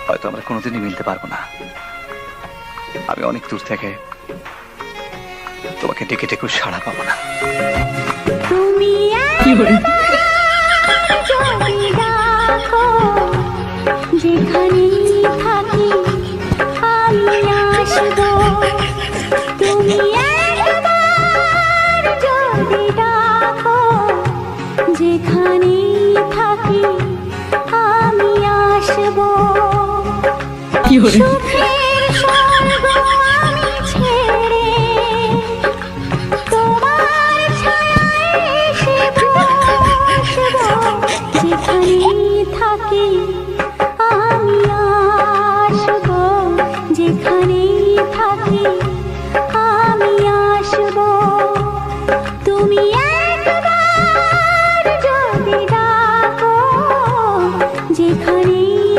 হয়তো আমরা কোনোদিনই মিলতে পারবো না। আমি অনেক দূর থেকে তোমাকে ডেকে ডেকে সাড়া পাবো না। তুমি যদি ডাকো, যেখানেই থাকি আমি আসবো। তুমি একবার যদি ডাকো, যেখানেই থাকি আমি আসবো। সুখে